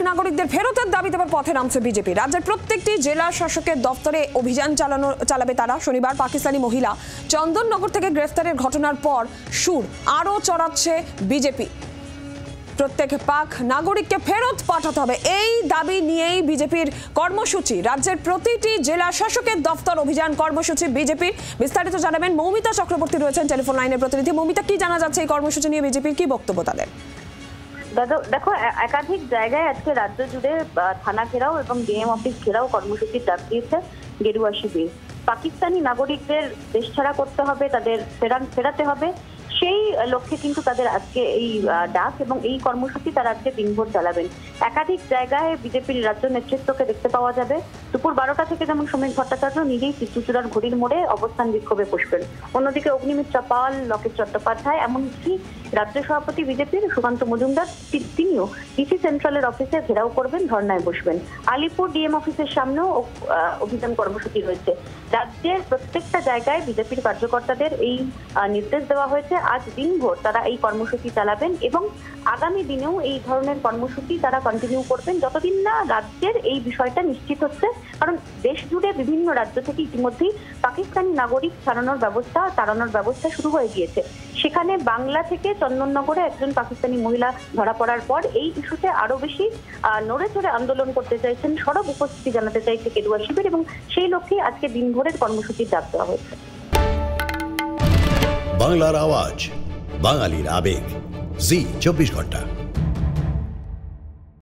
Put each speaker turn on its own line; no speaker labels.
নাগরিকদের ফেরতের দাবিতে পথে নামছে বিজেপি। রাজ্যের প্রত্যেকটি জেলা শাসকের দপ্তরে অভিযান চালাবে তারা। শনিবার পাকিস্তানি মহিলা চন্দননগর থেকে গ্রেফতারের ঘটনার পর সুর আরও চড়াচ্ছে বিজেপি। প্রত্যেক পাক নাগরিককে ফেরত পাঠাতে হবে, এই দাবি নিয়েই বিজেপির কর্মসূচি। রাজ্যের প্রতিটি জেলা শাসকের দপ্তর অভিযান কর্মসূচি বিজেপির। বিস্তারিত জানাবেন মৌমিতা চক্রবর্তী, রয়েছেন টেলিফোন লাইনের প্রতিনিধি। মৌমিতা, কি জানা যাচ্ছে এই কর্মসূচি নিয়ে, বিজেপির কি বক্তব্য তাদের?
দেখো, একাধিক জায়গায় আজকে রাজ্য জুড়ে থানা ঘেরাও এবং ডিএম অফিস ঘেরাও কর্মসূচির ডাক দিয়েছে গেরুয়া শিবির। পাকিস্তানি নাগরিকদের দেশ ছাড়া করতে হবে, তাদের ফেরাতে হবে, সেই লক্ষ্যে কিন্তু তাদের আজকে এই ডাক এবং এই কর্মসূচি তারা আজকে দিনভর চালাবেন। একাধিক জায়গায় বিজেপির রাজ্য নেতৃত্বকে দেখতে পাওয়া যাবে। দুপুর 12টা থেকে যেমন সমীর ভট্টাচার্য নিজেই কৃষ্ণচূড়ার ঘড়ির মোড়ে অবস্থান বিক্ষোভে বসবেন। অন্যদিকে অগ্নিমিত্রা পাল, লকেট চট্টোপাধ্যায়, এমনকি রাজ্য সভাপতি বিজেপির সুকান্ত মজুমদার তিনিও ডিসি সেন্ট্রালের অফিসে ঘেরাও করবেন, ধর্নায় বসবেন। আলিপুর ডিএম অফিসের সামনেও অভিযান কর্মসূচি রয়েছে। রাজ্যের প্রত্যেকটা জায়গায় বিজেপির কার্যকর্তাদের এই নির্দেশ দেওয়া হয়েছে, আজ দিনভর তারা এই কর্মসূচি চালাবেন এবং আগামী দিনেও এই ধরনের কর্মসূচি তারা কন্টিনিউ করবেন যতদিন না রাজ্যের এই বিষয়টা নিশ্চিত হচ্ছে। কারণ দেশ জুড়ে বিভিন্ন রাজ্য থেকে ইতিমধ্যেই পাকিস্তানি নাগরিক তাড়ানোর ব্যবস্থা শুরু হয়ে গিয়েছে। সেখানে বাংলা থেকে চন্দননগরে একজন পাকিস্তানি মহিলা ধরা পড়ার পর এই ইস্যুতে আরো বেশি নড়ে চড়ে আন্দোলন করতে চাইছেন, সরব উপস্থিতি জানাতে চাইছে গেরুয়া শিবির এবং সেই লক্ষ্যে আজকে দিনভরের কর্মসূচির ডাক দেওয়া হয়েছে।
বাংলার আওয়াজ, বাঙালির আবেগ, জি 24 ঘন্টা।